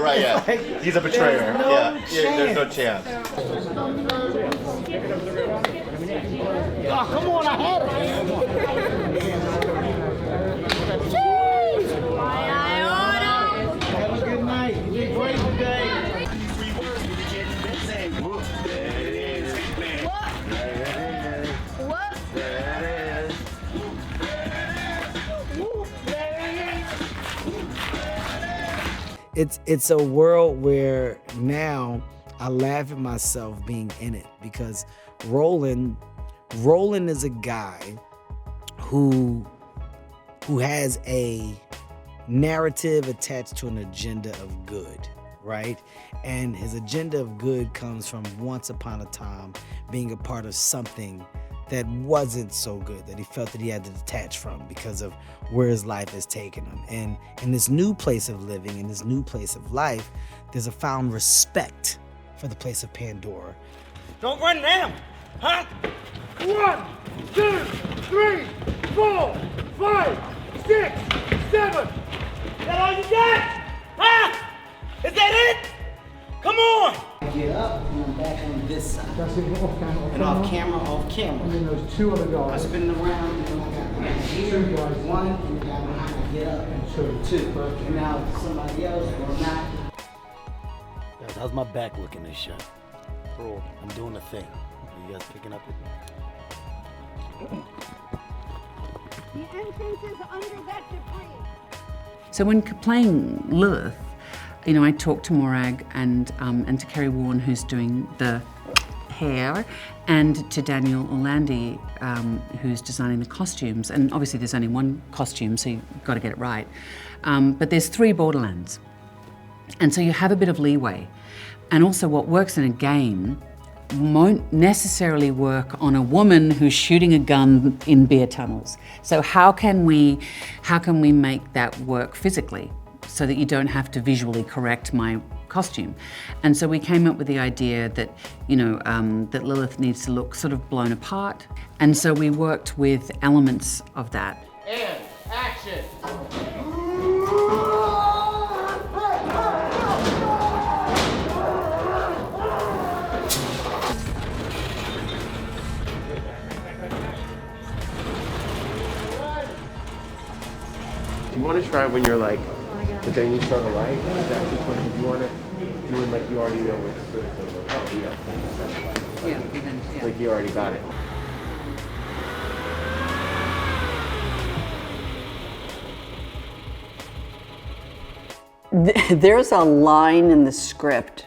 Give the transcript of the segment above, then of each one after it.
right, yeah. Like, he's a betrayer. There's no There's no chance. Oh, come on, I had it. Have a good night. You did great today. It's a world where now I laugh at myself being in it, because Roland is a guy who has a narrative attached to an agenda of good, right? And his agenda of good comes from once upon a time being a part of something that wasn't so good, that he felt that he had to detach from because of where his life has taken him. And in this new place of living, in this new place of life, there's a found respect for the place of Pandora. Don't run now, huh? 1, 2, 3, 4, 5, 6, 7. Is that all you got? Huh? Is that it? Come on! I get up and I'm back on this side. That's it, off camera. And off camera. And then there's two other I guys. spin around and then I got here, Two guys. one, and I got behind, I get up, and two. And now somebody else or not. Guys, how's my back looking this shot? Bro, I'm doing a thing. Are you guys picking up it? The entrance is under that debris. So when playing Lilith, you know, I talked to Morag and to Kerry Warren, who's doing the hair, and to Daniel Orlandi, who's designing the costumes. And obviously there's only one costume, so you've got to get it right. But there's 3 Borderlands. And so you have a bit of leeway. And also what works in a game won't necessarily work on a woman who's shooting a gun in beer tunnels. So how can we make that work physically so that you don't have to visually correct my costume? And so we came up with the idea that, you know, that Lilith needs to look sort of blown apart. And so we worked with elements of that. And action! You want to try when you're like, but then you start to like, that's the question. You want to do it like you already know what's good. Oh, yeah. Yeah. Like you already got it. There's a line in the script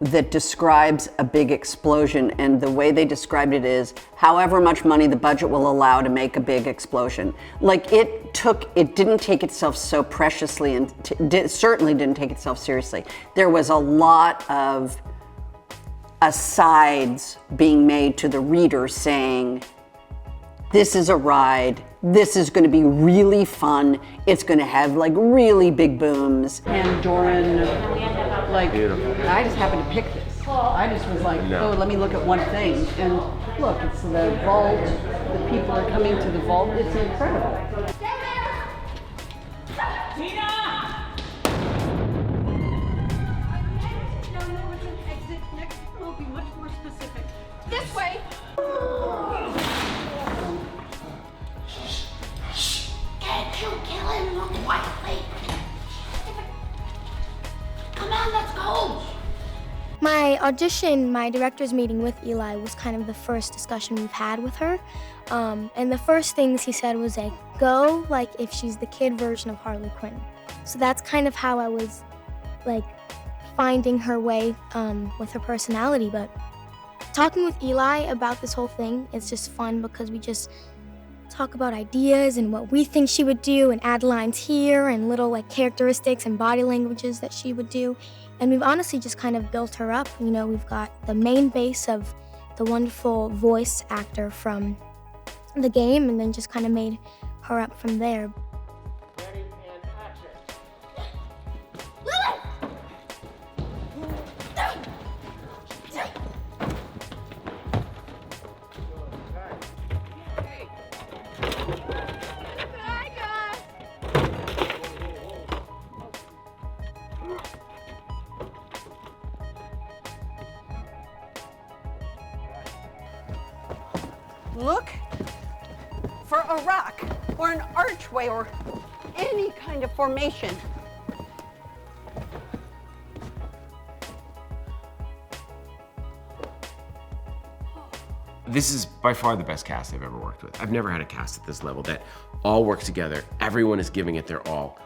that describes a big explosion, and the way they described it is however much money the budget will allow to make a big explosion. Like it didn't take itself so preciously, and certainly didn't take itself seriously. There was a lot of asides being made to the reader saying, this is a ride, this is going to be really fun, it's going to have like really big booms. And Doran, like, Beautiful. I just happened to pick this. I just was like, No. oh, let me look at one thing. And look, it's the vault, the people are coming to the vault, it's incredible. Tina! No, it's an exit. Next will be much more specific. This way! Can't you kill him more quietly? Come on, let's go! My audition, my director's meeting with Eli was kind of the first discussion we've had with her. And the first things he said was like, go like if she's the kid version of Harley Quinn. So that's kind of how I was like finding her way with her personality. But talking with Eli about this whole thing is just fun because we just talk about ideas and what we think she would do and add lines here and little like characteristics and body languages that she would do. And we've honestly just kind of built her up. You know, we've got the main base of the wonderful voice actor from the game and then just kind of made her up from there. Ready and action. look for a rock or an archway or any kind of formation. This is by far the best cast I've ever worked with. I've never had a cast at this level that all works together. Everyone is giving it their all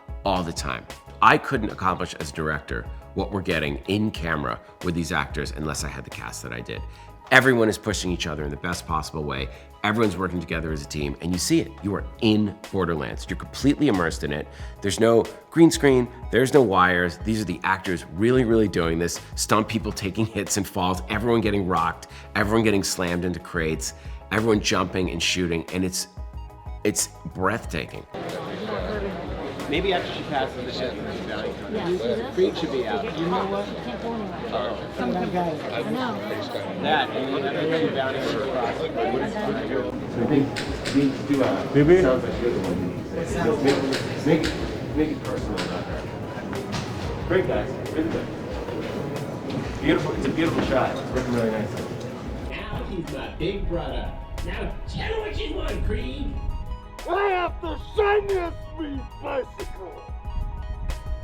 the time. I couldn't accomplish as director what we're getting in camera with these actors unless I had the cast that I did. Everyone is pushing each other in the best possible way. Everyone's working together as a team, and you see it. You are in Borderlands. You're completely immersed in it. There's no green screen, there's no wires. These are the actors really doing this. Stunt people taking hits and falls, everyone getting rocked, everyone getting slammed into crates, everyone jumping and shooting, and it's breathtaking. Maybe after she passes the shit, Creed should be out. You know what? I know. That, and you have to do bounty for a cross. So I think do a sounds like you're the one who needs it. Make it personal about her. Great guys, really good. Beautiful, it's a beautiful shot. It's working really nicely. Now he's my big brother. Now tell what you want, Creed. I have the shiniest speed bicycle.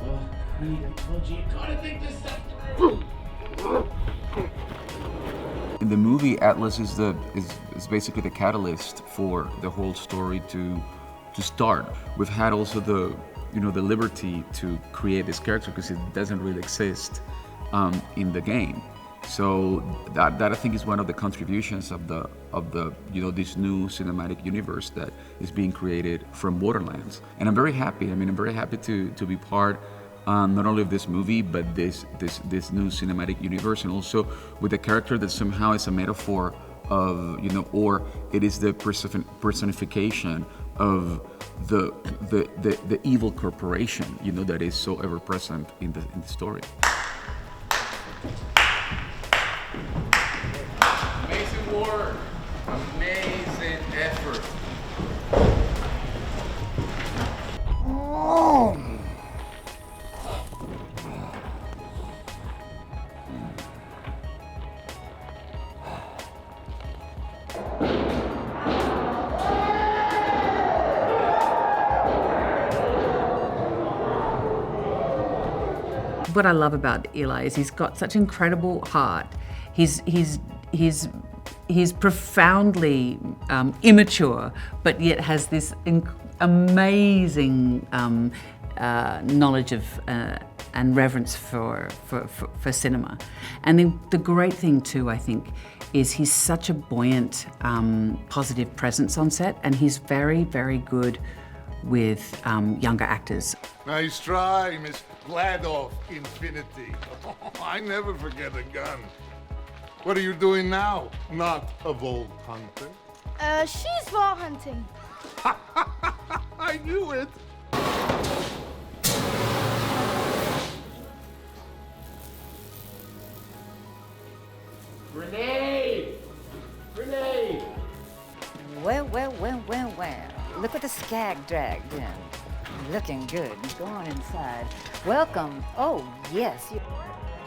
Oh, Creed, I told you gotta think this stuff through. In the movie, Atlas is basically the catalyst for the whole story to start. We've had also the liberty to create this character because it doesn't really exist in the game. So that I think is one of the contributions of the this new cinematic universe that is being created from Borderlands. And I'm very happy. I mean, I'm very happy to be part not only of this movie, but this new cinematic universe, and also with a character that somehow is a metaphor of, or it is the personification of the evil corporation, that is so ever present in the story. Amazing work, amazing effort. What I love about Eli is he's got such incredible heart. He's profoundly immature, but yet has this amazing knowledge of and reverence for cinema. And the great thing too, I think, is he's such a buoyant, positive presence on set, and he's very, very good with younger actors. Nice try, Miss Gladoff Infinity. I never forget a gun. What are you doing now? Not a vault hunter? She's vault hunting. I knew it. Grenade! Grenade! Well. Look what the skag dragged in. Looking good. Go on inside. Welcome. Oh, yes.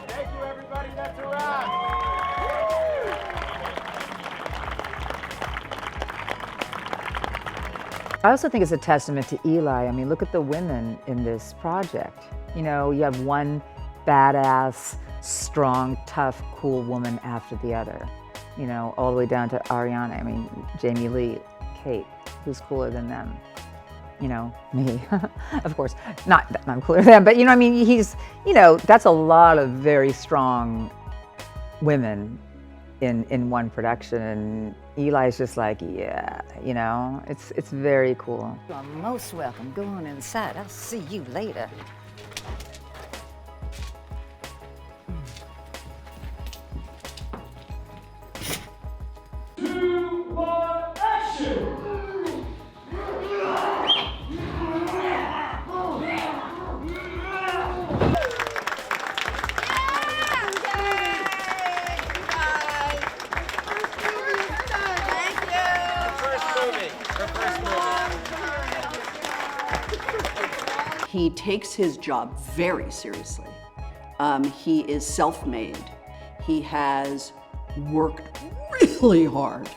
Thank you, everybody. That's a wrap. I also think it's a testament to Eli. I mean, look at the women in this project. You have one badass, strong, tough, cool woman after the other. All the way down to Ariana. I mean, Jamie Lee, Cate, who's cooler than them? Me, of course. Not that I'm cooler than them, but he's, that's a lot of very strong women in one production, and Eli's just like, yeah, it's very cool. You're most welcome. Go on inside. I'll see you later. He takes his job very seriously. He is self-made. He has worked really hard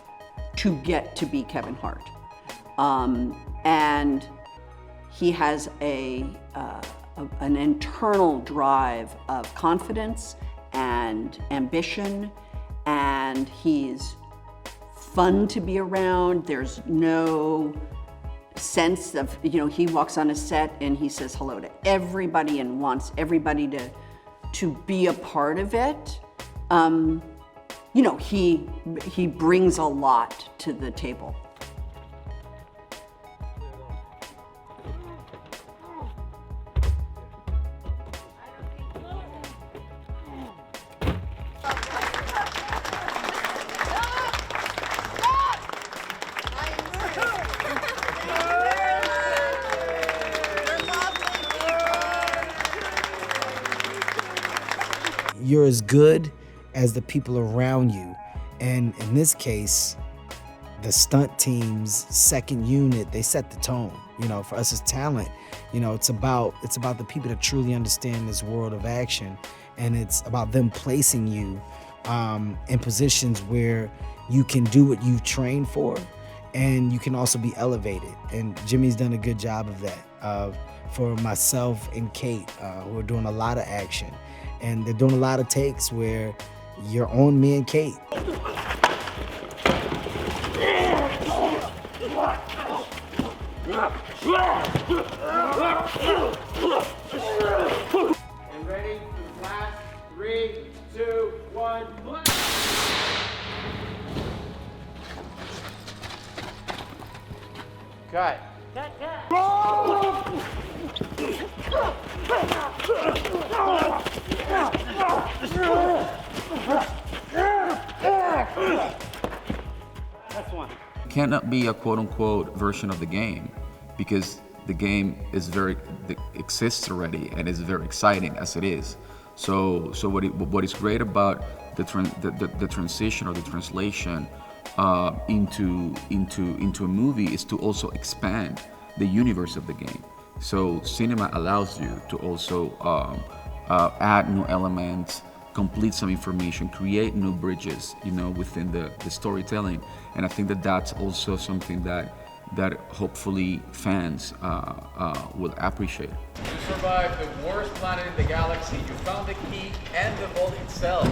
to get to be Kevin Hart. And he has an internal drive of confidence and ambition, and he's fun to be around. There's no sense of, he walks on a set and he says hello to everybody and wants everybody to be a part of it. He brings a lot to the table. You're as good as the people around you. And in this case, the stunt team's second unit, they set the tone. For us as talent, it's about the people that truly understand this world of action, and it's about them placing you in positions where you can do what you've trained for, and you can also be elevated. And Jimmy's done a good job of that for myself and Cate, who are doing a lot of action. And they're doing a lot of takes where you're on me and Cate. And ready for the last 3, 2, 1. Cut. That's one. Cannot be a quote-unquote version of the game, because the game is exists already and is very exciting as it is. So what is great about the transition or the translation into a movie is to also expand the universe of the game. So cinema allows you to also add new elements, complete some information, create new bridges, within the storytelling. And I think that that's also something that hopefully fans will appreciate. You survived the worst planet in the galaxy. You found the key and the vault itself.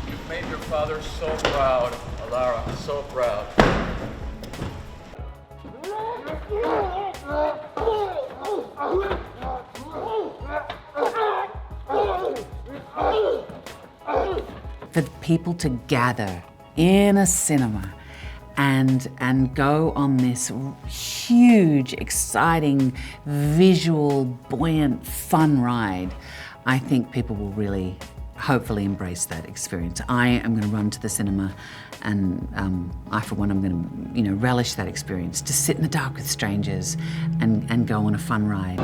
You've made your father so proud, Alara, so proud. For people to gather in a cinema and go on this huge, exciting, visual, buoyant, fun ride, I think people will really, hopefully, embrace that experience. I am going to run to the cinema, and I, for one, I'm going to, relish that experience, to sit in the dark with strangers and go on a fun ride.